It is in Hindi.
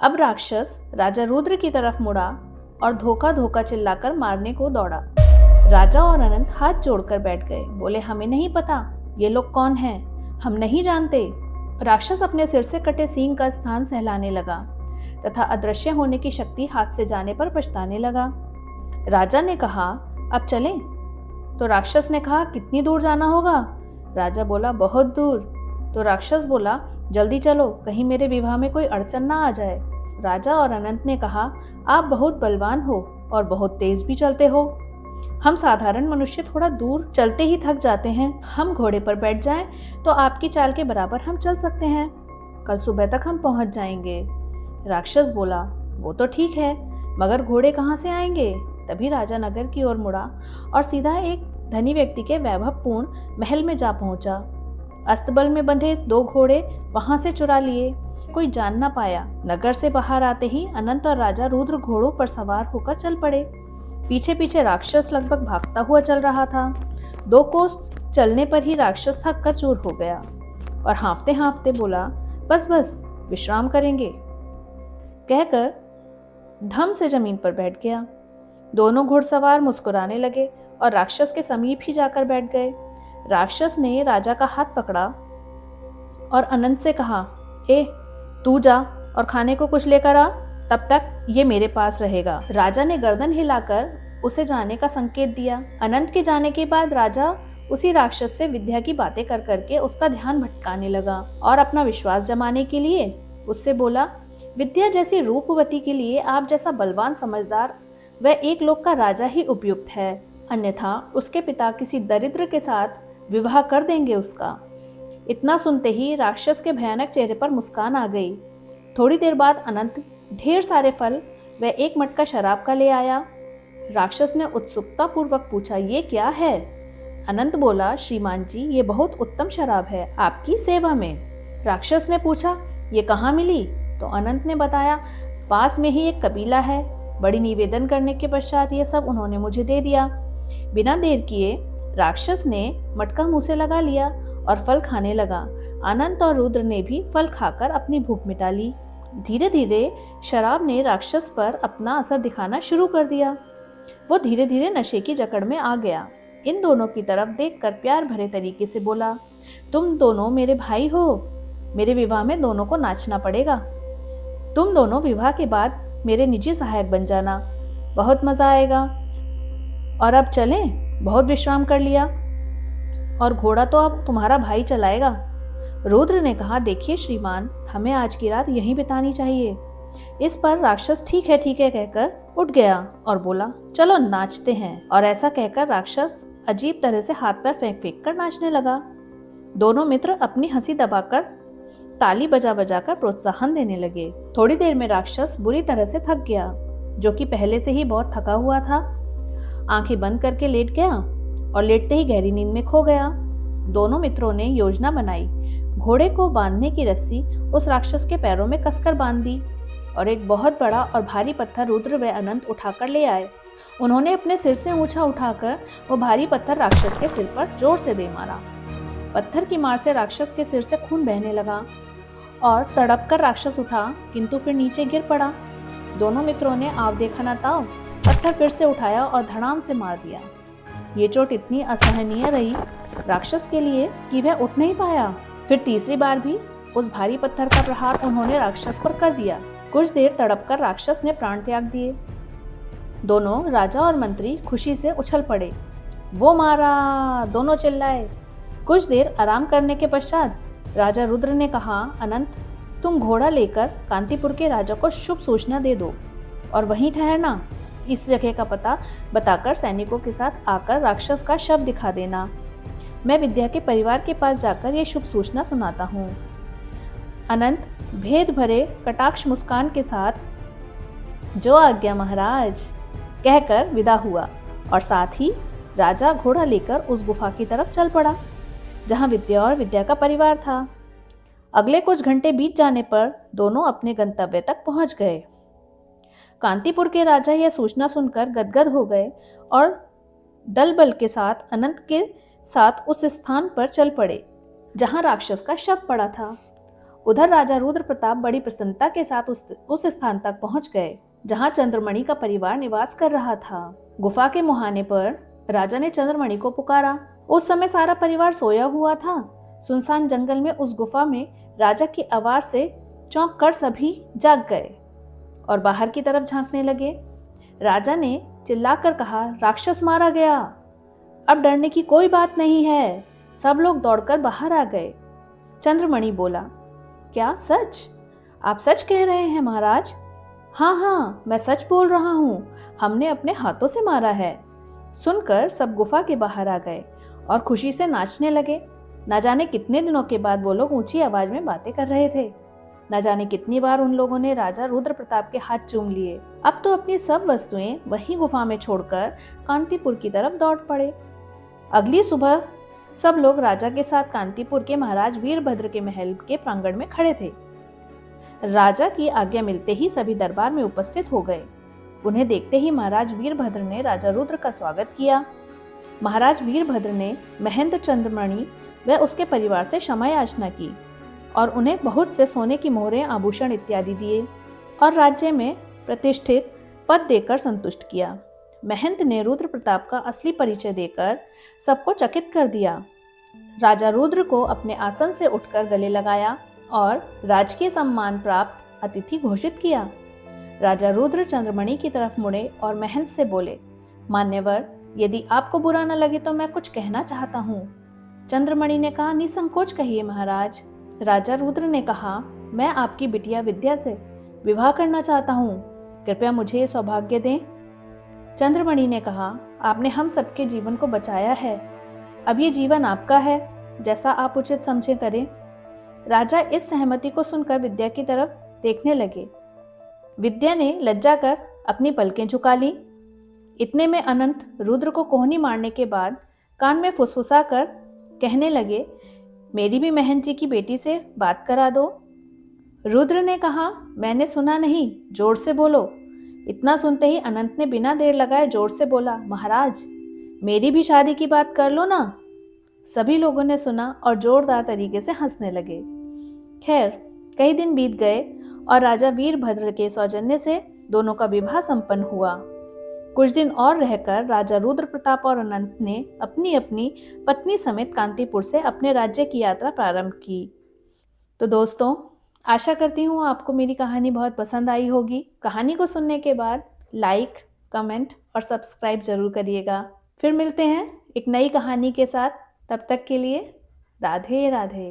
अब राक्षस राजा रुद्र की तरफ मुड़ा और धोखा धोखा चिल्लाकर मारने को दौड़ा। राजा और अनंत हाथ जोड़कर बैठ गए। बोले, हमें नहीं पता ये लोग कौन हैं, हम नहीं जानते। राक्षस अपने सिर से कटे सींग का स्थान सहलाने लगा तथा अदृश्य होने की शक्ति हाथ से जाने पर पछताने लगा। राजा ने कहा, अब चलें? तो राक्षस ने कहा, कितनी दूर जाना होगा? राजा बोला, बहुत दूर। तो राक्षस बोला, जल्दी चलो, कहीं मेरे विवाह में कोई अड़चन ना आ जाए। राजा और अनंत ने कहा, आप बहुत बलवान हो और बहुत तेज भी चलते हो। हम साधारण मनुष्य थोड़ा दूर चलते ही थक जाते हैं। हम घोड़े पर बैठ जाएं तो आपकी चाल के बराबर हम चल सकते हैं। कल सुबह तक हम पहुंच जाएंगे। राक्षस बोला, वो तो ठीक है, मगर घोड़े कहाँ से आएंगे? तभी राजा नगर की ओर मुड़ा और सीधा एक धनी व्यक्ति के वैभवपूर्ण महल में जा पहुंचा। अस्तबल में बंधे 2 घोड़े वहां से चुरा लिए। कोई जान ना पाया। नगर से बाहर आते ही अनंत और राजा रुद्र घोड़ों पर सवार होकर चल पड़े। पीछे पीछे राक्षस लगभग भागता हुआ चल रहा था। 2 कोस चलने पर ही राक्षस थक कर चूर हो गया और हाँफते हाँफते बोला, बस बस, विश्राम करेंगे, कहकर धम से जमीन पर बैठ गया। दोनों घुड़सवार मुस्कुराने लगे और राक्षस के समीप ही जाकर बैठ गए। राक्षस ने राजा का हाथ पकड़ा और अनंत से कहा, ए, तू जा और खाने को कुछ लेकर आ, तब तक ये मेरे पास रहेगा। राजा ने गर्दन हिलाकर उसे जाने का संकेत दिया। अनंत के जाने के बाद राजा उसी राक्षस से विद्या की बातें कर करके उसका ध्यान भटकाने लगा और अपना विश्वास जमाने के लिए उससे बोला, विद्या जैसी रूपवती के लिए आप जैसा बलवान समझदार वह एक लोक का राजा ही उपयुक्त है, अन्यथा उसके पिता किसी दरिद्र के साथ विवाह कर देंगे उसका। इतना सुनते ही राक्षस के भयानक चेहरे पर मुस्कान आ गई। थोड़ी देर बाद अनंत ढेर सारे फल व 1 मटका शराब का ले आया। राक्षस ने उत्सुकता पूर्वक पूछा, ये क्या है? अनंत बोला, श्रीमान जी, ये बहुत उत्तम शराब है, आपकी सेवा में। राक्षस ने पूछा, ये कहाँ मिली? तो अनंत ने बताया, पास में ही एक कबीला है, बड़ी निवेदन करने के पश्चात ये सब उन्होंने मुझे दे दिया। बिना देर किए राक्षस ने मटका मुंह से लगा लिया और फल खाने लगा। अनंत और रुद्र ने भी फल खाकर अपनी भूख मिटा ली। धीरे धीरे शराब ने राक्षस पर अपना असर दिखाना शुरू कर दिया। वो धीरे धीरे नशे की जकड़ में आ गया। इन दोनों की तरफ देखकर प्यार भरे तरीके से बोला, तुम दोनों मेरे भाई हो, मेरे विवाह में दोनों को नाचना पड़ेगा। तुम दोनों विवाह के बाद मेरे निजी सहायक बन जाना, बहुत मजा आएगा। और अब चलें, बहुत विश्राम कर लिया और घोड़ा तो अब तुम्हारा भाई चलाएगा। रुद्र ने कहा, देखिए श्रीमान, हमें आज की रात यहीं बितानी चाहिए। इस पर राक्षस ठीक है कहकर उठ गया और बोला, चलो नाचते हैं। और ऐसा कहकर राक्षस अजीब तरह से हाथ पैर फेंक फेंक कर नाचने लगा। दोनों मित्र अपनी हंसी दबाकर ताली बजा बजा कर प्रोत्साहन देने लगे। थोड़ी देर में राक्षस बुरी तरह से थक गया, जो कि पहले से ही बहुत थका हुआ था। आंखें बंद करके लेट गया और लेटते ही गहरी नींद में खो गया। दोनों मित्रों ने योजना बनाई। घोड़े को बांधने की रस्सी उस राक्षस के पैरों में कसकर बांध दी और एक बहुत बड़ा और भारी पत्थर रुद्र व अनंत उठाकर ले आए। उन्होंने अपने सिर से ऊंचा उठाकर वो भारी पत्थर राक्षस के सिर पर जोर से दे मारा। पत्थर की मार से राक्षस के सिर से खून बहने लगा और तड़प कर राक्षस उठा, किंतु फिर नीचे गिर पड़ा। दोनों मित्रों ने आव देखा न ताव पत्थर फिर से उठाया और धड़ाम से मार दिया। ये चोट इतनी असहनीय रही राक्षस के लिए कि वह उठ नहीं पाया। फिर तीसरी बार भी उस भारी पत्थर का प्रहार उन्होंने राक्षस पर कर दिया। कुछ देर तड़पकर राक्षस ने प्राण त्याग दिए। दोनों राजा और मंत्री खुशी से उछल पड़े। वो मारा, दोनों चिल्लाए। कुछ देर आराम करने के पश्चात राजा रुद्र ने कहा, अनंत, तुम घोड़ा लेकर कांतिपुर के राजा को शुभ सूचना दे दो और वहीं ठहरना। इस जगह का पता बताकर सैनिकों के साथ आकर राक्षस का शव दिखा देना। मैं विद्या के परिवार के पास जाकर ये शुभ सूचना सुनाता हूँ। अनंत भेद भरे कटाक्ष मुस्कान के साथ, जो आज्ञा महाराज, कहकर विदा हुआ और साथ ही राजा घोड़ा लेकर उस गुफा की तरफ चल पड़ा जहाँ विद्या और विद्या का परिवार था। अगले कुछ घंटे बीत जाने पर दोनों अपने गंतव्य तक पहुंच गए। कांतिपुर के राजा यह सूचना सुनकर गदगद हो गए और दल बल के साथ अनंत के साथ उस स्थान पर चल पड़े जहां राक्षस का शव पड़ा था। उधर राजा रुद्र प्रताप बड़ी प्रसन्नता के साथ उस स्थान तक पहुंच गए जहां चंद्रमणि का परिवार निवास कर रहा था। गुफा के मुहाने पर राजा ने चंद्रमणि को पुकारा। उस समय सारा परिवार सोया हुआ था। सुनसान जंगल में उस गुफा में राजा की आवाज से चौंक कर सभी जाग गए और बाहर की तरफ झांकने लगे। राजा ने चिल्लाकर कहा, राक्षस मारा गया, अब डरने की कोई बात नहीं है। सब लोग दौड़कर बाहर आ गए। चंद्रमणि बोला, क्या सच? आप सच कह रहे हैं महाराज? हाँ हाँ, मैं सच बोल रहा हूँ, हमने अपने हाथों से मारा है। सुनकर सब गुफा के बाहर आ गए और खुशी से नाचने लगे। न जाने कितने दिनों के बाद वो लोग ऊंची आवाज में बातें कर रहे थे। न जाने कितनी बार उन लोगों ने राजा रुद्र प्रताप के हाथ चूम लिए। अब तो अपनी सब वस्तुएं वहीं गुफा में छोड़कर कांतिपुर की तरफ दौड़ पड़े। अगली सुबह सब लोग राजा के साथ कांतिपुर के महाराज वीरभद्र के महल के प्रांगण में खड़े थे। राजा की आज्ञा मिलते ही सभी दरबार में उपस्थित हो गए। उन्हें देखते ही महाराज वीरभद्र ने राजा रुद्र का स्वागत किया। महाराज वीरभद्र ने महेंद्र चंद्रमणि व उसके परिवार से क्षमा याचना की और उन्हें बहुत से सोने की मोहरें, आभूषण इत्यादि दिए और राज्य में प्रतिष्ठित पद देकर संतुष्ट किया। महंत ने रुद्र प्रताप का असली परिचय देकर सबको चकित कर दिया। राजा रुद्र को अपने आसन से उठकर गले लगाया और राजकीय सम्मान प्राप्त अतिथि घोषित किया। राजा रुद्र चंद्रमणि की तरफ मुड़े और महंत से बोले, मान्यवर, यदि आपको बुरा न लगे तो मैं कुछ कहना चाहता हूँ। चंद्रमणि ने कहा, निसंकोच कहिए महाराज। राजा रुद्र ने कहा, मैं आपकी बिटिया विद्या से विवाह करना चाहता हूँ, कृपया मुझे सौभाग्य दें। चंद्रमणि ने कहा, आपने हम सबके जीवन को बचाया है, अब ये जीवन आपका है, जैसा आप उचित समझे करें। राजा इस सहमति को सुनकर विद्या की तरफ देखने लगे। विद्या ने लज्जा कर अपनी पलकें झुका ली। इतने में अनंत रुद्र को कोहनी मारने के बाद कान में फुसफुसा कर कहने लगे, मेरी भी महंत जी की बेटी से बात करा दो। रुद्र ने कहा, मैंने सुना नहीं, जोर से बोलो। इतना सुनते ही अनंत ने बिना देर लगाए जोर से बोला, महाराज, मेरी भी शादी की बात कर लो ना। सभी लोगों ने सुना और जोरदार तरीके से हंसने लगे। खैर, कई दिन बीत गए और राजा वीरभद्र के सौजन्य से दोनों का विवाह संपन्न हुआ। कुछ दिन और रहकर राजा रुद्र प्रताप और अनंत ने अपनी अपनी पत्नी समेत कांतिपुर से अपने राज्य की यात्रा प्रारंभ की। तो दोस्तों, आशा करती हूँ आपको मेरी कहानी बहुत पसंद आई होगी। कहानी को सुनने के बाद लाइक, कमेंट और सब्सक्राइब जरूर करिएगा। फिर मिलते हैं एक नई कहानी के साथ। तब तक के लिए राधे राधे।